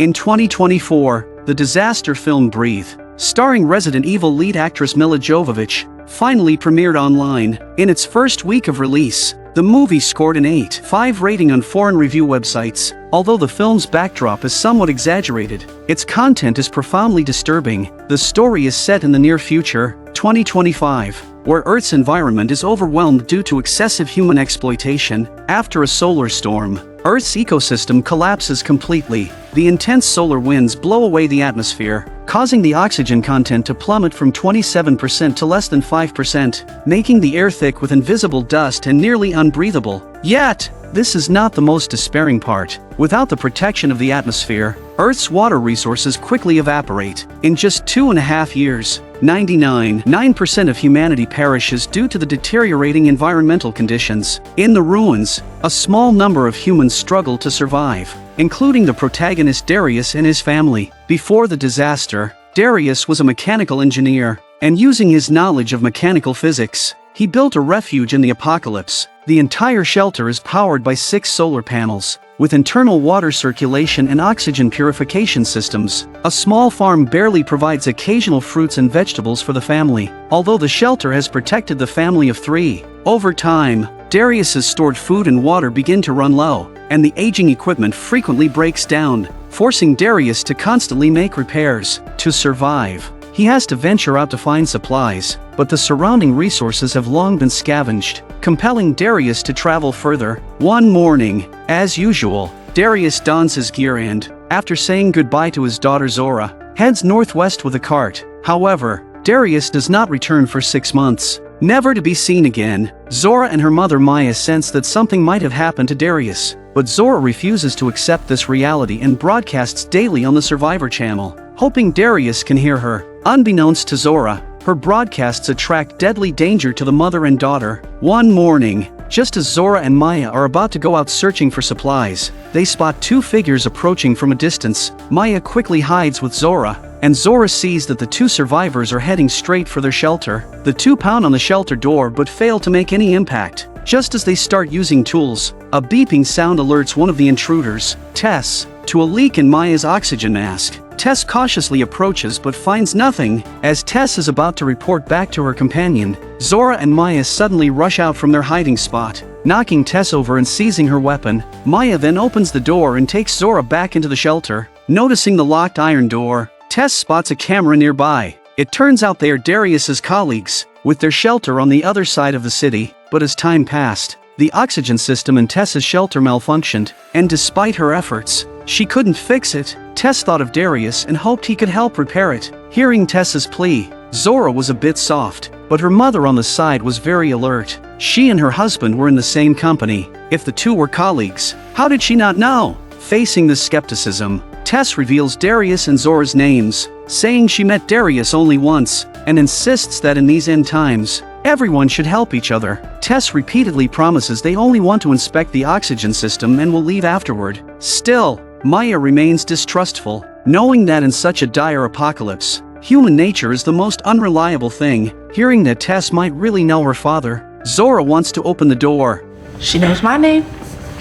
In 2024, the disaster film Breathe, starring Resident Evil lead actress Milla Jovovich, finally premiered online. In its first week of release, the movie scored an 8.5 rating on foreign review websites. Although the film's backdrop is somewhat exaggerated, its content is profoundly disturbing. The story is set in the near future, 2025, where Earth's environment is overwhelmed due to excessive human exploitation. After a solar storm, Earth's ecosystem collapses completely. The intense solar winds blow away the atmosphere, causing the oxygen content to plummet from 27% to less than 5%, making the air thick with invisible dust and nearly unbreathable. Yet, this is not the most despairing part. Without the protection of the atmosphere, Earth's water resources quickly evaporate. In just 2.5 years, 99% of humanity perishes due to the deteriorating environmental conditions. In the ruins, a small number of humans struggle to survive, including the protagonist Darius and his family. Before the disaster, Darius was a mechanical engineer, and using his knowledge of mechanical physics, he built a refuge in the apocalypse. The entire shelter is powered by 6 solar panels, with internal water circulation and oxygen purification systems. A small farm barely provides occasional fruits and vegetables for the family, although the shelter has protected the family of 3. Over time, Darius's stored food and water begin to run low, and the aging equipment frequently breaks down, forcing Darius to constantly make repairs. To survive, he has to venture out to find supplies, but the surrounding resources have long been scavenged, compelling Darius to travel further. One morning, as usual, Darius dons his gear and, after saying goodbye to his daughter Zora, heads northwest with a cart. However, Darius does not return for 6 months, never to be seen again. Zora and her mother Maya sense that something might have happened to Darius, but Zora refuses to accept this reality and broadcasts daily on the Survivor channel, hoping Darius can hear her. Unbeknownst to Zora, her broadcasts attract deadly danger to the mother and daughter. One morning, just as Zora and Maya are about to go out searching for supplies, they spot 2 figures approaching from a distance. Maya quickly hides with Zora, and Zora sees that the 2 survivors are heading straight for their shelter. The 2 pound on the shelter door but fail to make any impact. Just as they start using tools, a beeping sound alerts one of the intruders, Tess, to a leak in Maya's oxygen mask. Tess cautiously approaches but finds nothing. As Tess is about to report back to her companion, Zora and Maya suddenly rush out from their hiding spot, knocking Tess over and seizing her weapon. Maya then opens the door and takes Zora back into the shelter. Noticing the locked iron door, Tess spots a camera nearby. It turns out they are Darius's colleagues, with their shelter on the other side of the city. But as time passed, the oxygen system in Tess's shelter malfunctioned, and despite her efforts, she couldn't fix it. Tess thought of Darius and hoped he could help repair it. Hearing Tess's plea, Zora was a bit soft, but her mother on the side was very alert. She and her husband were in the same company. If the 2 were colleagues, how did she not know? Facing this skepticism, Tess reveals Darius and Zora's names, saying she met Darius only once, and insists that in these end times, everyone should help each other. Tess repeatedly promises they only want to inspect the oxygen system and will leave afterward. Still, Maya remains distrustful, knowing that in such a dire apocalypse, human nature is the most unreliable thing. Hearing that Tess might really know her father, Zora wants to open the door. She knows my name.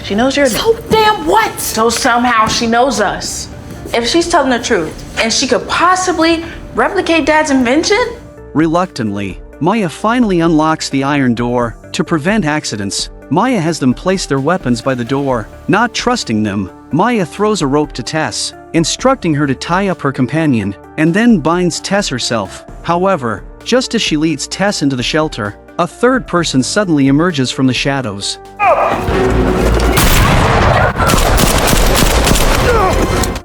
She knows your name. So damn what? So somehow she knows us. If she's telling the truth, and she could possibly replicate Dad's invention? Reluctantly, Maya finally unlocks the iron door. To prevent accidents, Maya has them place their weapons by the door. Not trusting them, Maya throws a rope to Tess, instructing her to tie up her companion, and then binds Tess herself. However, just as she leads Tess into the shelter, a 3rd person suddenly emerges from the shadows.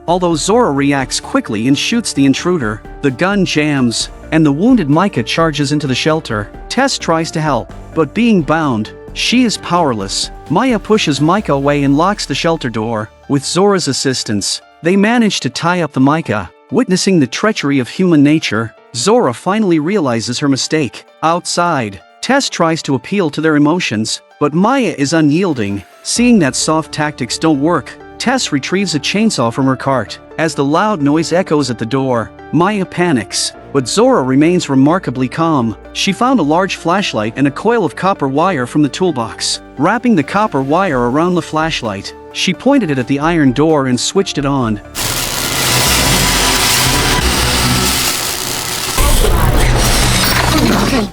Although Zora reacts quickly and shoots the intruder, the gun jams, and the wounded Micah charges into the shelter. Tess tries to help, but being bound, she is powerless. Maya pushes Micah away and locks the shelter door. With Zora's assistance, they manage to tie up the Micah. Witnessing the treachery of human nature, Zora finally realizes her mistake. Outside, Tess tries to appeal to their emotions, but Maya is unyielding. Seeing that soft tactics don't work, Tess retrieves a chainsaw from her cart. As the loud noise echoes at the door, Maya panics, but Zora remains remarkably calm. She found a large flashlight and a coil of copper wire from the toolbox. Wrapping the copper wire around the flashlight, she pointed it at the iron door and switched it on.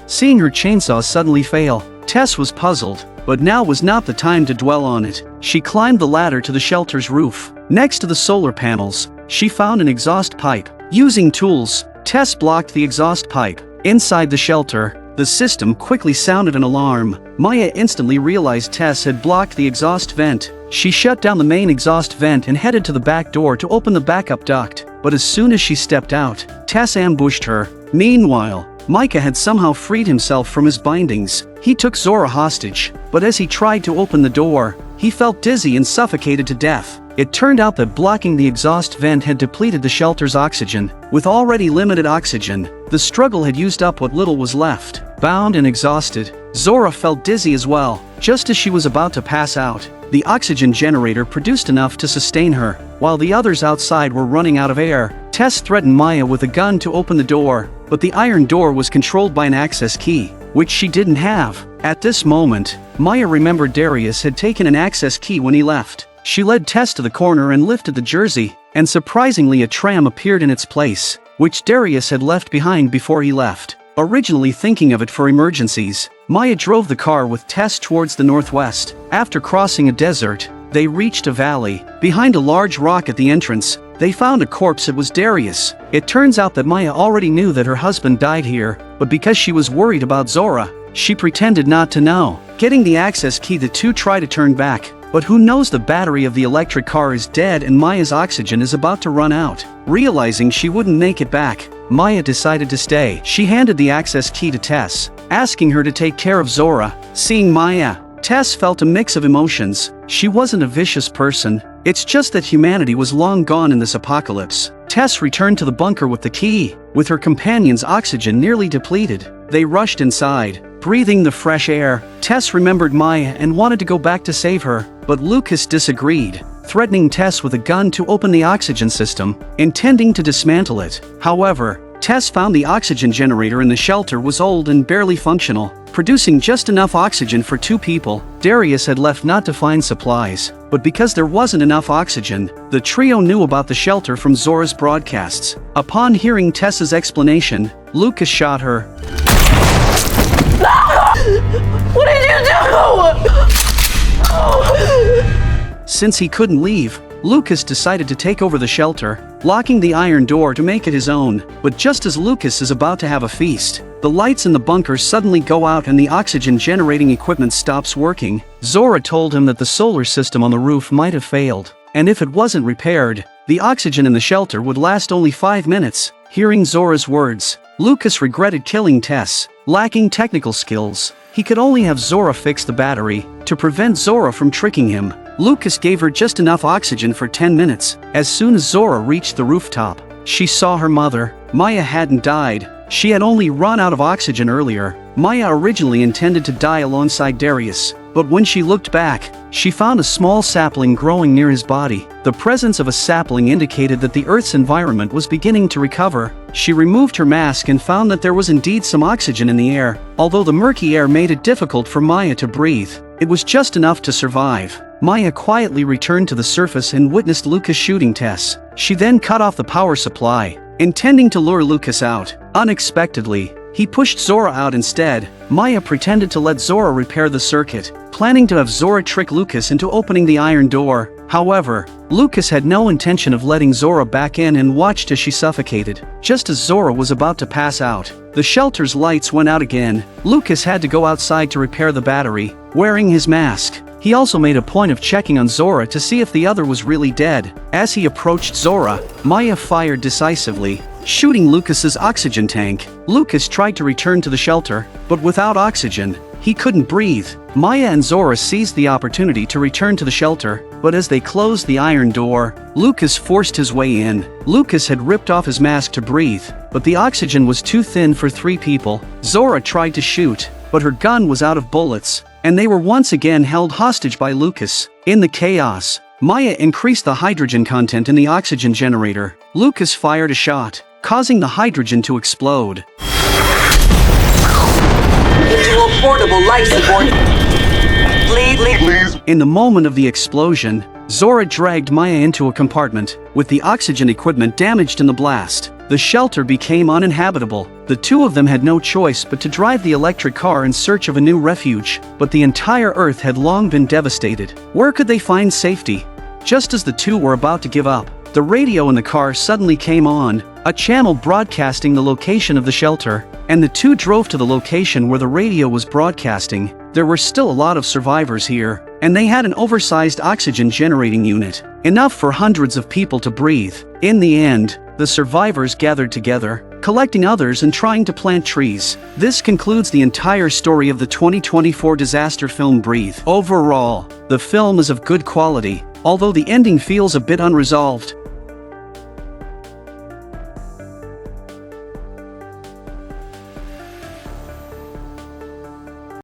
Seeing her chainsaw suddenly fail, Tess was puzzled, but now was not the time to dwell on it. She climbed the ladder to the shelter's roof. Next to the solar panels, she found an exhaust pipe. Using tools, Tess blocked the exhaust pipe. Inside the shelter, the system quickly sounded an alarm. Maya instantly realized Tess had blocked the exhaust vent. She shut down the main exhaust vent and headed to the back door to open the backup duct. But as soon as she stepped out, Tess ambushed her. Meanwhile, Micah had somehow freed himself from his bindings. He took Zora hostage, but as he tried to open the door, he felt dizzy and suffocated to death. It turned out that blocking the exhaust vent had depleted the shelter's oxygen. With already limited oxygen, the struggle had used up what little was left. Bound and exhausted, Zora felt dizzy as well. Just as she was about to pass out, the oxygen generator produced enough to sustain her. While the others outside were running out of air, Tess threatened Maya with a gun to open the door, but the iron door was controlled by an access key, which she didn't have. At this moment, Maya remembered Darius had taken an access key when he left. She led Tess to the corner and lifted the jersey, and surprisingly a tram appeared in its place, which Darius had left behind before he left. Originally thinking of it for emergencies, Maya drove the car with Tess towards the northwest. After crossing a desert, they reached a valley. Behind a large rock at the entrance, they found a corpse. It was Darius. It turns out that Maya already knew that her husband died here, but because she was worried about Zora, she pretended not to know. Getting the access key, the two try to turn back, but who knows, the battery of the electric car is dead and Maya's oxygen is about to run out. Realizing she wouldn't make it back, Maya decided to stay. She handed the access key to Tess, asking her to take care of Zora. Seeing Maya, Tess felt a mix of emotions. She wasn't a vicious person, it's just that humanity was long gone in this apocalypse. Tess returned to the bunker with the key. With her companion's oxygen nearly depleted, they rushed inside. Breathing the fresh air, Tess remembered Maya and wanted to go back to save her, but Lucas disagreed, threatening Tess with a gun to open the oxygen system, intending to dismantle it. However, Tess found the oxygen generator in the shelter was old and barely functional, producing just enough oxygen for 2 people. Darius had left not to find supplies, but because there wasn't enough oxygen, the trio knew about the shelter from Zora's broadcasts. Upon hearing Tess's explanation, Lucas shot her. What did you do? Since he couldn't leave, Lucas decided to take over the shelter, locking the iron door to make it his own. But just as Lucas is about to have a feast, the lights in the bunker suddenly go out and the oxygen generating equipment stops working. Zora told him that the solar system on the roof might have failed, and if it wasn't repaired, the oxygen in the shelter would last only 5 minutes. Hearing Zora's words, Lucas regretted killing Tess. Lacking technical skills, he could only have Zora fix the battery. To prevent Zora from tricking him, Lucas gave her just enough oxygen for 10 minutes. As soon as Zora reached the rooftop, she saw her mother. Maya hadn't died. She had only run out of oxygen earlier. Maya originally intended to die alongside Darius, but when she looked back, she found a small sapling growing near his body. The presence of a sapling indicated that the Earth's environment was beginning to recover. She removed her mask and found that there was indeed some oxygen in the air. Although the murky air made it difficult for Maya to breathe, it was just enough to survive. Maya quietly returned to the surface and witnessed Lucas shooting Tess. She then cut off the power supply, intending to lure Lucas out. Unexpectedly, he pushed Zora out instead. Maya pretended to let Zora repair the circuit, planning to have Zora trick Lucas into opening the iron door. However, Lucas had no intention of letting Zora back in and watched as she suffocated. Just as Zora was about to pass out, the shelter's lights went out again. Lucas had to go outside to repair the battery, wearing his mask. He also made a point of checking on Zora to see if the other was really dead. As he approached Zora, Maya fired decisively, shooting Lucas's oxygen tank. Lucas tried to return to the shelter, but without oxygen, he couldn't breathe. Maya and Zora seized the opportunity to return to the shelter, but as they closed the iron door, Lucas forced his way in. Lucas had ripped off his mask to breathe, but the oxygen was too thin for 3 people. Zora tried to shoot, but her gun was out of bullets, and they were once again held hostage by Lucas. In the chaos, Maya increased the hydrogen content in the oxygen generator. Lucas fired a shot, causing the hydrogen to explode. Portable life support. Please. In the moment of the explosion, Zora dragged Maya into a compartment, with the oxygen equipment damaged in the blast. the shelter became uninhabitable. The two of them had no choice but to drive the electric car in search of a new refuge, but the entire Earth had long been devastated. Where could they find safety? Just as the two were about to give up, the radio in the car suddenly came on, a channel broadcasting the location of the shelter, and the two drove to the location where the radio was broadcasting. There were still a lot of survivors here, and they had an oversized oxygen generating unit, enough for hundreds of people to breathe. In the end, the survivors gathered together, collecting others and trying to plant trees. This concludes the entire story of the 2024 disaster film Breathe. Overall, the film is of good quality, although the ending feels a bit unresolved.